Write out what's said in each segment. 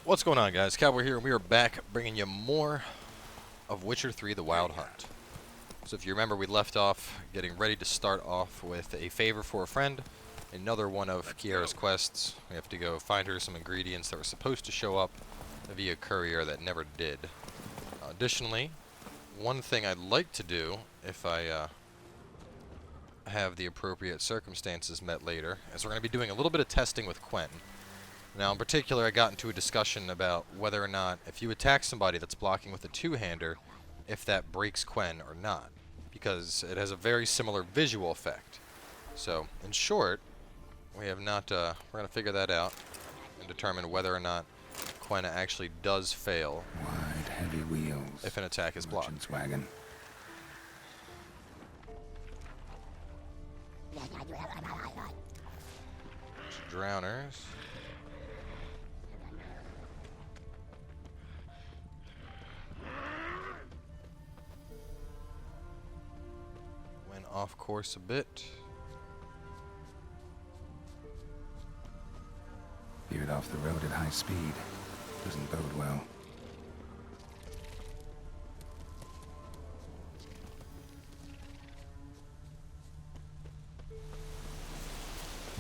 What's going on, guys? Cowboy here, and we are back bringing you more of Witcher 3: The Wild Hunt. So if you remember, we left off getting ready to start off with a favor for a friend, another one of Kiara's quests. We have to go find her some ingredients that were supposed to show up via courier that never did. Additionally, one thing I'd like to do, if I have the appropriate circumstances met later, is we're going to be doing a little bit of testing with Quen. Now, in particular, I got into a discussion about whether or not, if you attack somebody that's blocking with a two-hander, if that breaks Quen or not, because it has a very similar visual effect. So, in short, we have not, we're going to figure that out and determine whether or not Quen actually does fail Wide, heavy wheels. if an attack is blocked. Merchant's wagon. Drowners. Went off course a bit. Veered off the road at high speed. Doesn't bode well.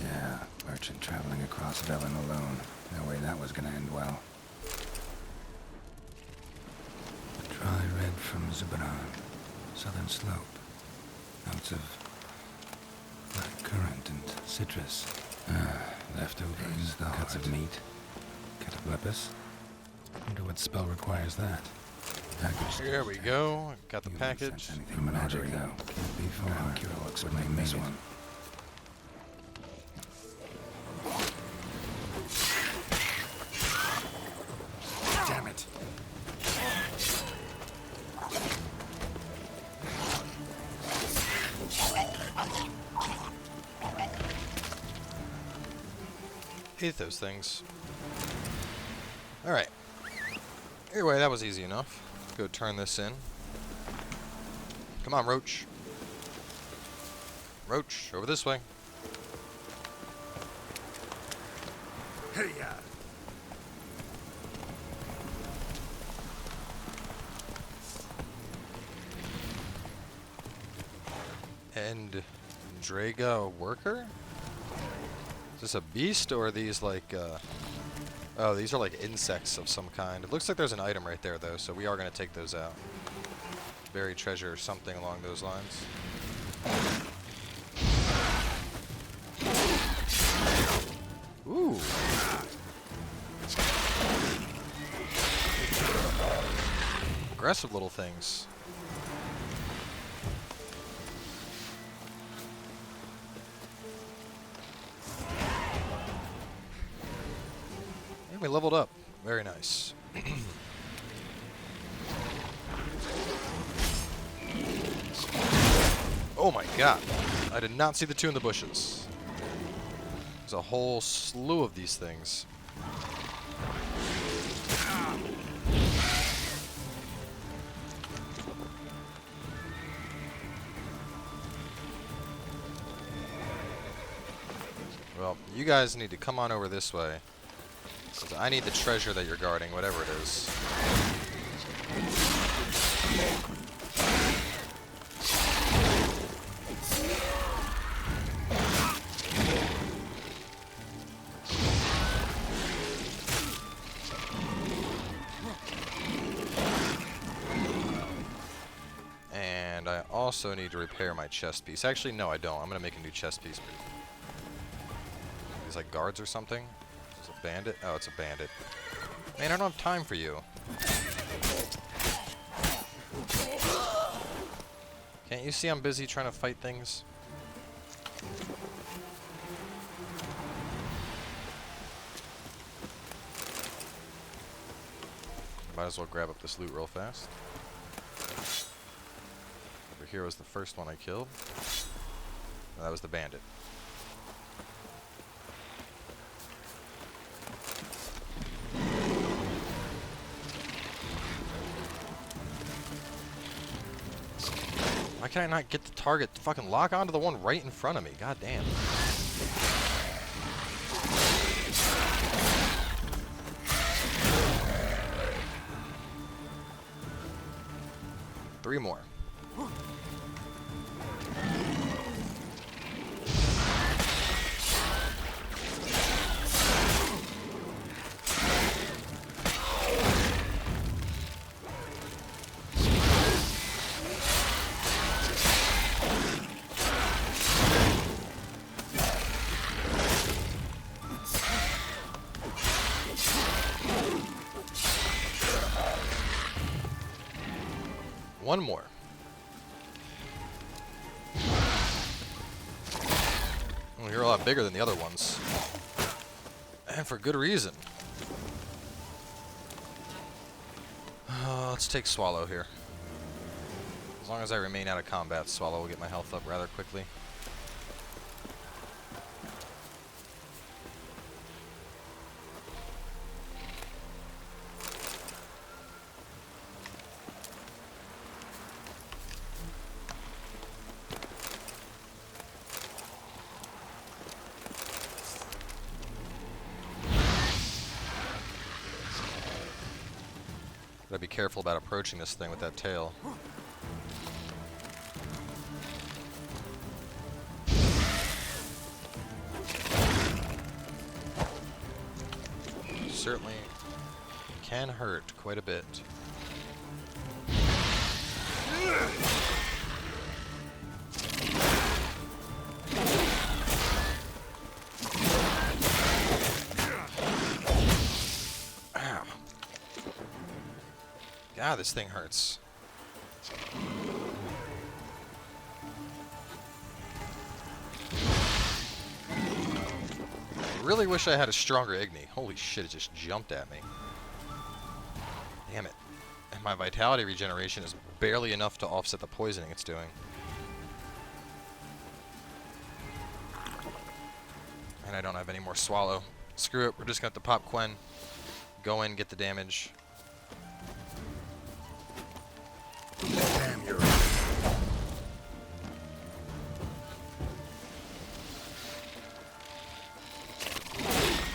Yeah, merchant traveling across Velen alone. No way that was gonna end well. Dry red from Zubran. Southern slope. Notes of black currant and citrus. Leftovers, cuts of meat. Cataplepis. Wonder what spell requires that. Package. Here we go. Got the package. Anything from magic though. Can't be far. Kira looks would make this one. Damn it. Hate those things. Alright. Anyway, that was easy enough. Let's go turn this in. Come on, Roach. Roach, over this way. Hey ya. ENDREGA worker? Is this a beast, or are these like, oh, these are like insects of some kind. It looks like there's an item right there, though, so we are going to take those out. Buried treasure or something along those lines. Ooh. Aggressive little things. We leveled up. Very nice. Oh my god. I did not see the two in the bushes. There's a whole slew of these things. Well, you guys need to come on over this way. I need the treasure that you're guarding, whatever it is. And I also need to repair my chest piece. Actually, no, I don't. I'm going to make a new chest piece. These like guards or something? Bandit? Oh, it's a bandit. Man, I don't have time for you. Can't you see I'm busy trying to fight things? Might as well grab up this loot real fast. Over here was the first one I killed. Oh, that was the bandit. Why can I not get the target to fucking lock onto the one right in front of me? God damn. 3 more. One more. Well, you're a lot bigger than the other ones. And for good reason. Let's take Swallow here. As long as I remain out of combat, Swallow will get my health up rather quickly. Gotta be careful about approaching this thing with that tail. Certainly can hurt quite a bit. Ow. God, this thing hurts. I really wish I had a stronger Igni. Holy shit, it just jumped at me. Damn it. And my vitality regeneration is barely enough to offset the poisoning it's doing. And I don't have any more Swallow. Screw it, we're just gonna have to pop Quen. Go in, get the damage. Damn, you're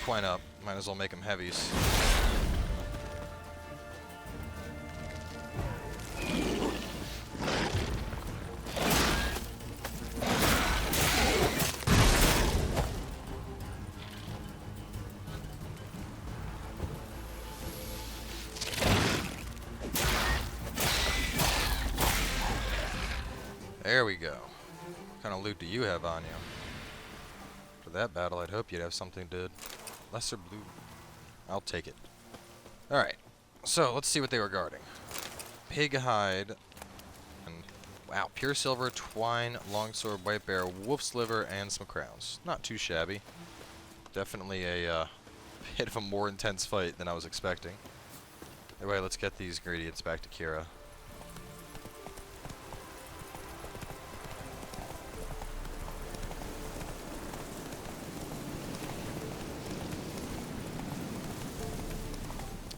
Quen up. Might as well make him heavies. There we go. What kind of loot do you have on you? For that battle, I'd hope you'd have something good. Lesser blue. I'll take it. Alright. So, let's see what they were guarding. Pig hide. And, wow, pure silver, twine, longsword, white bear, wolf's liver, and some crowns. Not too shabby. Definitely a bit of a more intense fight than I was expecting. Anyway, let's get these ingredients back to Kira.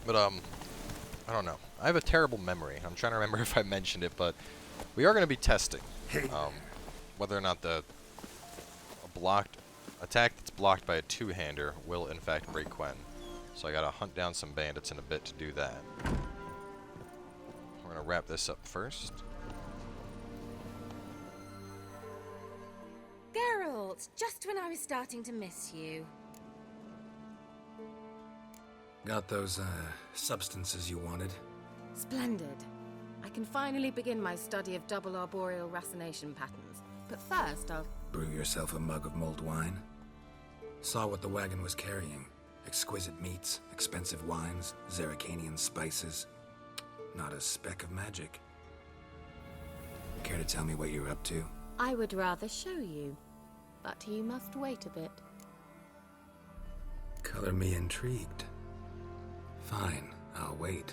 But, I don't know. I have a terrible memory. I'm trying to remember if I mentioned it, but we are going to be testing whether or not a blocked attack that's blocked by a two-hander will, in fact, break Quen. So I got to hunt down some bandits in a bit to do that. We're going to wrap this up first. Geralt, just when I was starting to miss you. got those, substances you wanted? Splendid. I can finally begin my study of double arboreal racination patterns. But first, I'll... Brew yourself a mug of mulled wine? Saw what the wagon was carrying. Exquisite meats, expensive wines, Zerrikanian spices. Not a speck of magic. Care to tell me what you're up to? I would rather show you. But you must wait a bit. Color me intrigued. Fine, I'll wait.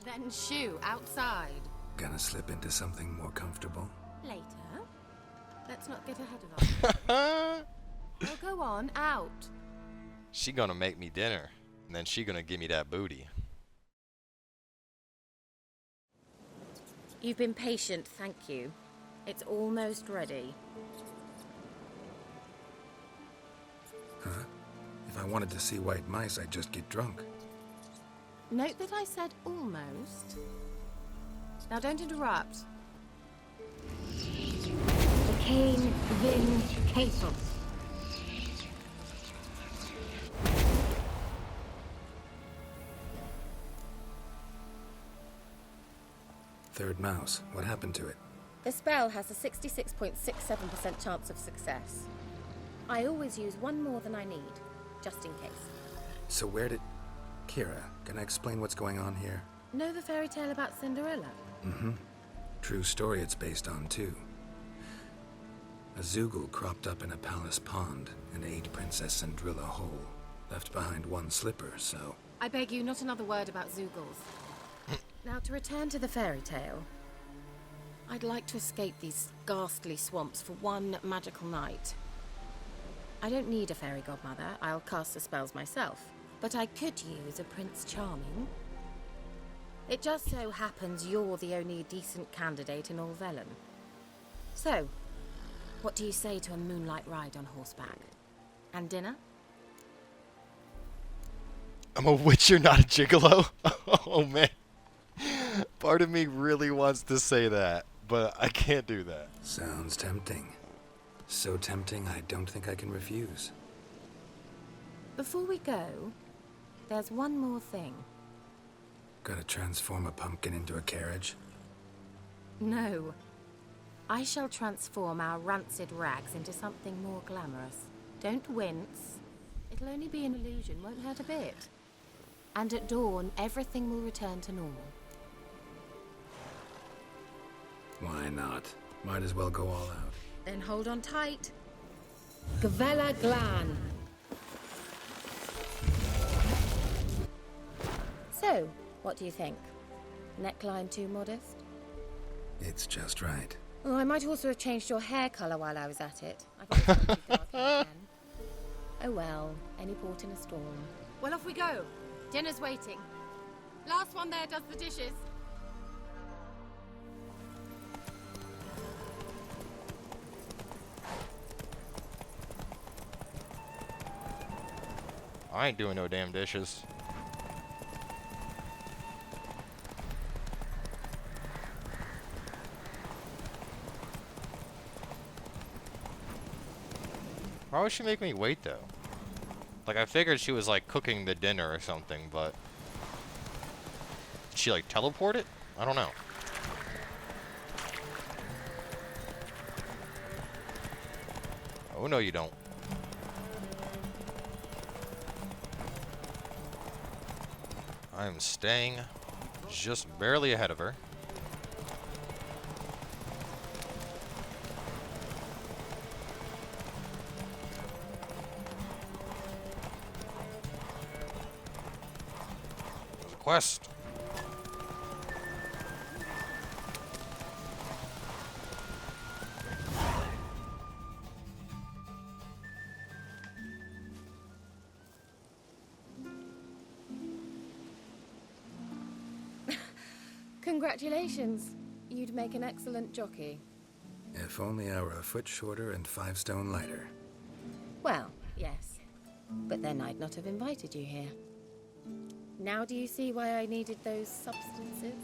Then shoo, outside. Gonna slip into something more comfortable? Later. Let's not get ahead of us. Well, go on, out. She gonna make me dinner, and then she gonna give me that booty. You've been patient, thank you. It's almost ready. Huh? If I wanted to see white mice, I'd just get drunk. Note that I said almost. Now don't interrupt. Decaying vindicator. Third mouse. What happened to it? The spell has a 66.67% chance of success. I always use one more than I need, just in case. So where did... Kira, can I explain what's going on here? Know the fairy tale about Cinderella? Mm-hmm. True story it's based on, too. A Zoogle cropped up in a palace pond and ate Princess Cinderella whole. Left behind one slipper, so... I beg you, not another word about Zoogles. Now, to return to the fairy tale, I'd like to escape these ghastly swamps for one magical night. I don't need a fairy godmother, I'll cast the spells myself. But I could use a Prince Charming. It just so happens you're the only decent candidate in all Velen. So, what do you say to a moonlight ride on horseback? And dinner? I'm a witcher, not a gigolo? Oh, man. Part of me really wants to say that, but I can't do that. Sounds tempting. So tempting, I don't think I can refuse. Before we go, there's one more thing. Gotta transform a pumpkin into a carriage? No. I shall transform our rancid rags into something more glamorous. Don't wince. It'll only be an illusion, won't hurt a bit. And at dawn, everything will return to normal. Why not? Might as well go all out. Then hold on tight. Gavella Glan. So, what do you think? Neckline too modest? It's just right. Oh, I might also have changed your hair colour while I was at it. I got it too dark again. Oh well, any port in a storm. Well, off we go. Dinner's waiting. Last one there does the dishes. I ain't doing no damn dishes. Why would she make me wait, though? Like, I figured she was, like, cooking the dinner or something, but... Did she, like, teleport it? I don't know. Oh, no, you don't. I am staying just barely ahead of her. There's a quest. Congratulations. You'd make an excellent jockey. If only I were a foot shorter and 5 stone lighter. Well, yes. But then I'd not have invited you here. Now do you see why I needed those substances?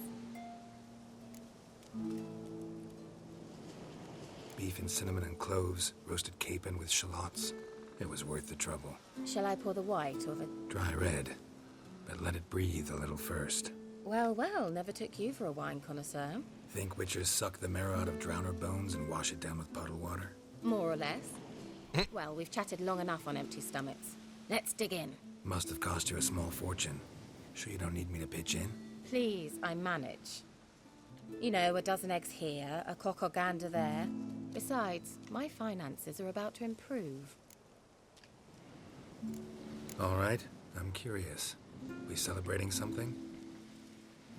Beef and cinnamon and cloves, roasted capon with shallots. It was worth the trouble. Shall I pour the white or the... Dry red, but let it breathe a little first. Well, well, never took you for a wine connoisseur. Think witchers suck the marrow out of drowner bones and wash it down with puddle water? More or less. Well, we've chatted long enough on empty stomachs. Let's dig in. Must have cost you a small fortune. Sure you don't need me to pitch in? Please, I manage. You know, a dozen eggs here, a cock or gander there. Besides, my finances are about to improve. All right, I'm curious. We celebrating something?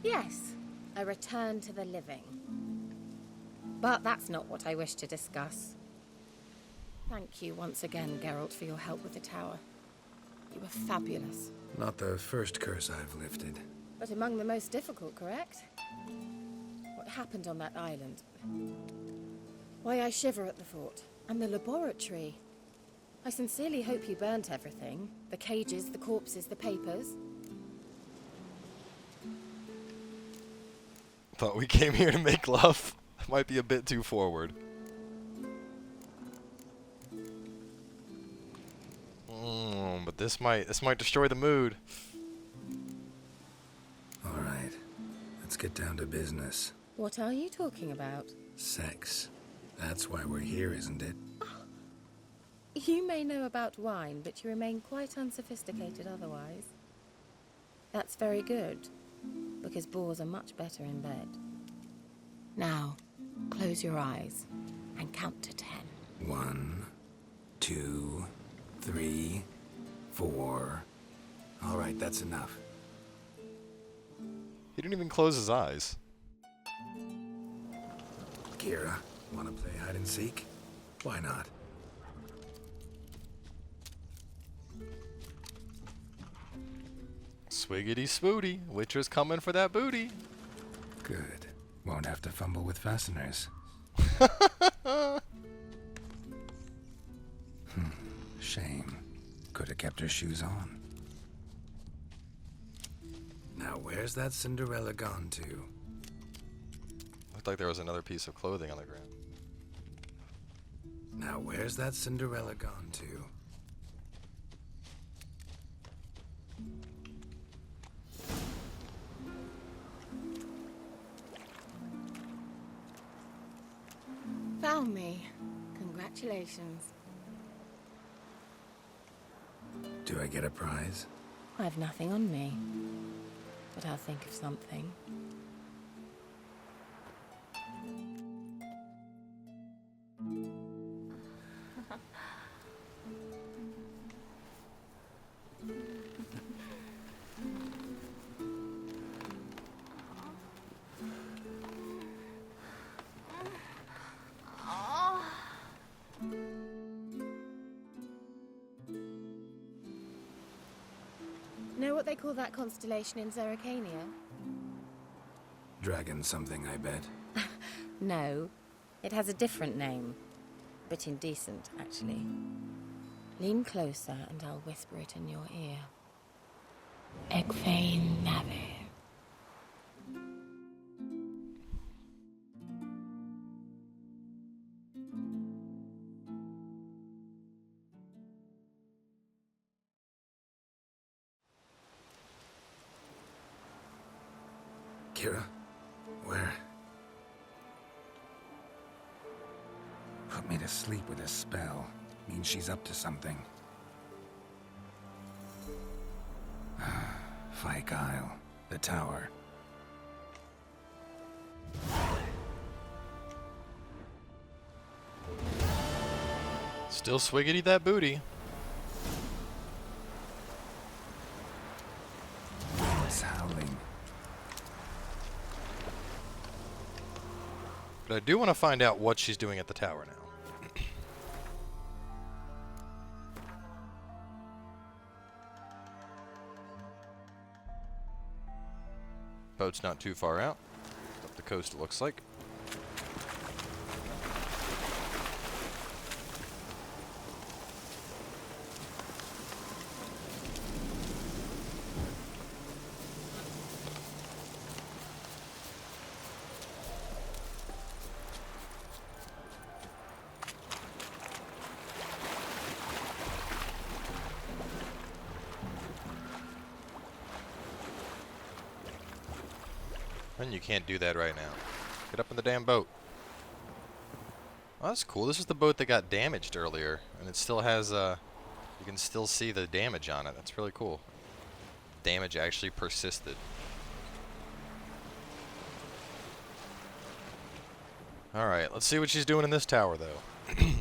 Yes, a return to the living. But that's not what I wish to discuss. Thank you once again, Geralt, for your help with the tower. You were fabulous. Not the first curse I've lifted. But among the most difficult, correct? What happened on that island? Why, I shiver at the thought. And the laboratory. I sincerely hope you burnt everything. The cages, the corpses, the papers. Thought we came here to make love. Might be a bit too forward. But this might destroy the mood. All right, let's get down to business. What are you talking about? Sex. That's why we're here, isn't it? You may know about wine, but you remain quite unsophisticated otherwise. That's very good, because boars are much better in bed. Now, close your eyes and count to 10. 1, 2, 3, 4. All right, that's enough. He didn't even close his eyes. Kira, wanna play hide and seek? Why not? Swiggity swooty. Witcher's coming for that booty. Good. Won't have to fumble with fasteners. Shame. Could have kept her shoes on. Now, where's that Cinderella gone to? Looked like there was another piece of clothing on the ground. Now, where's that Cinderella gone to? Found me. Congratulations. Do I get a prize? I have nothing on me, but I'll think of something. Know what they call that constellation in Zerrikania? Dragon something, I bet. No, it has a different name. Bit indecent, actually. Lean closer and I'll whisper it in your ear. Egfain Nave. Kira? Where? Put me to sleep with a spell. Means she's up to something. FiGhTiNCoWBoy, the tower. Still swiggity that booty. Winds howling. But I do want to find out what she's doing at the tower now. Boat's not too far out. Up the coast it looks like. And you can't do that right now. Get up in the damn boat. Oh, that's cool. This is the boat that got damaged earlier. And it still has, you can still see the damage on it. That's really cool. Damage actually persisted. Alright, let's see what she's doing in this tower, though.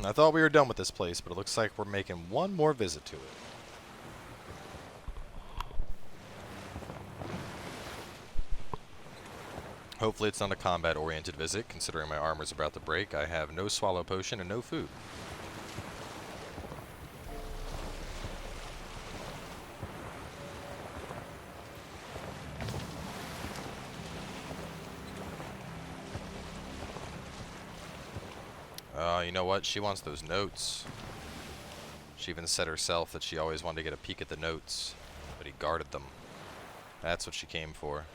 I thought we were done with this place, but it looks like we're making one more visit to it. Hopefully it's not a combat-oriented visit, considering my armor's about to break. I have no swallow potion and no food. You know what? She wants those notes. She even said herself that she always wanted to get a peek at the notes, but he guarded them. That's what she came for.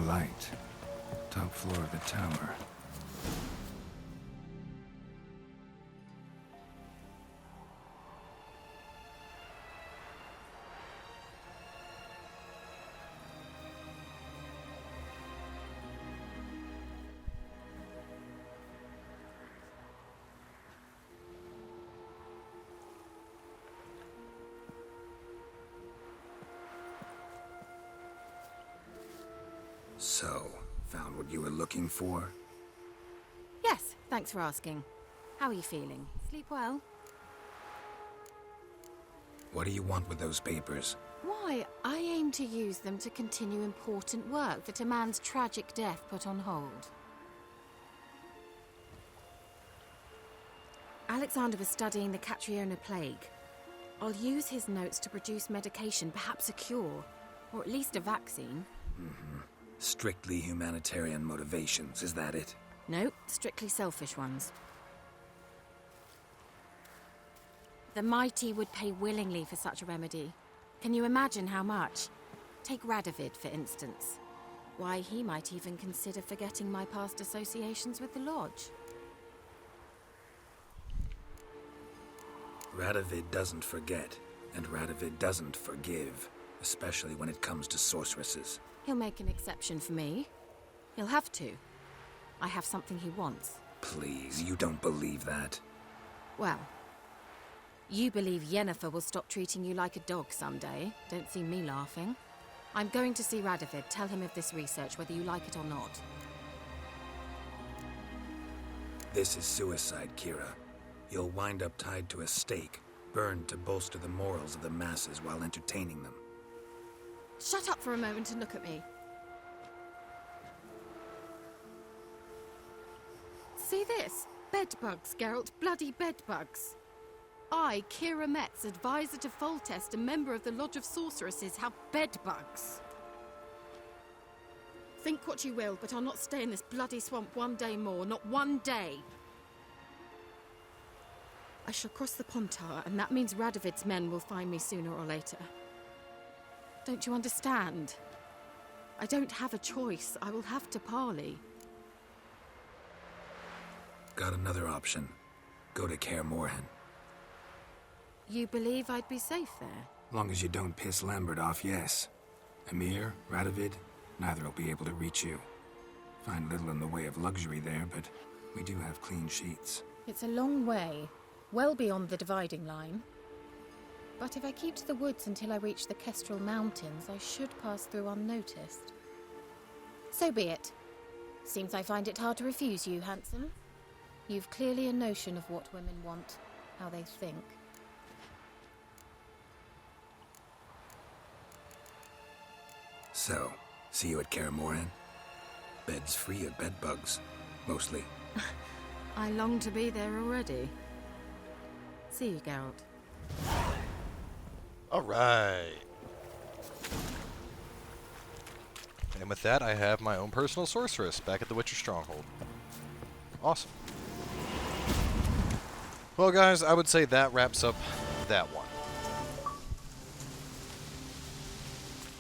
light. Top floor of the tower. So, found what you were looking for? Yes, thanks for asking. How are you feeling? Sleep well? What do you want with those papers? Why, I aim to use them to continue important work that a man's tragic death put on hold. Alexander was studying the Catriona plague. I'll use his notes to produce medication, perhaps a cure, or at least a vaccine. Strictly humanitarian motivations, is that it? No, strictly selfish ones. The mighty would pay willingly for such a remedy. Can you imagine how much? Take Radovid, for instance. Why, he might even consider forgetting my past associations with the Lodge. Radovid doesn't forget, and Radovid doesn't forgive, especially when it comes to sorceresses. He'll make an exception for me. He'll have to. I have something he wants. Please, you don't believe that. Well, you believe Yennefer will stop treating you like a dog someday. Don't see me laughing. I'm going to see Radovid, tell him of this research, whether you like it or not. This is suicide, Kira. You'll wind up tied to a stake, burned to bolster the morals of the masses while entertaining them. Shut up for a moment and look at me. See this? Bedbugs, Geralt. Bloody bedbugs. I, Kira Metz, advisor to Foltest, a member of the Lodge of Sorceresses, have bedbugs. Think what you will, but I'll not stay in this bloody swamp one day more. Not one day. I shall cross the Pontar, and that means Radovid's men will find me sooner or later. Don't you understand? I don't have a choice. I will have to parley. Got another option. Go to Kaer Morhen. You believe I'd be safe there? Long as you don't piss Lambert off, yes. Emir, Radovid, neither will be able to reach you. Find little in the way of luxury there, but we do have clean sheets. It's a long way, well beyond the dividing line. But if I keep to the woods until I reach the Kestrel Mountains, I should pass through unnoticed. So be it. Seems I find it hard to refuse you, handsome. You've clearly a notion of what women want, how they think. So, see you at Kaer Morhen? Beds free of bedbugs, mostly. I long to be there already. See you, Geralt. Alright. And with that, I have my own personal sorceress back at the Witcher Stronghold. Awesome. Well, guys, I would say that wraps up that one.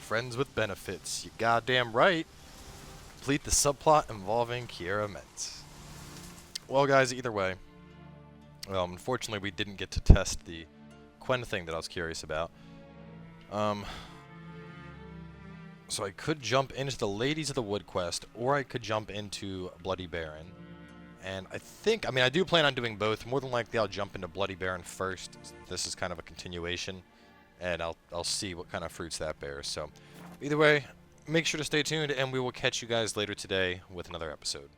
Friends with benefits. You goddamn right. Complete the subplot involving Kira Metz. Well, guys, either way. Unfortunately, we didn't get to test the Quen thing that I was curious about. So I could jump into the Ladies of the Wood quest, or I could jump into Bloody Baron. And I do plan on doing both. More than likely, I'll jump into Bloody Baron first. This is kind of a continuation, and I'll see what kind of fruits that bears. So, either way, make sure to stay tuned, and we will catch you guys later today with another episode.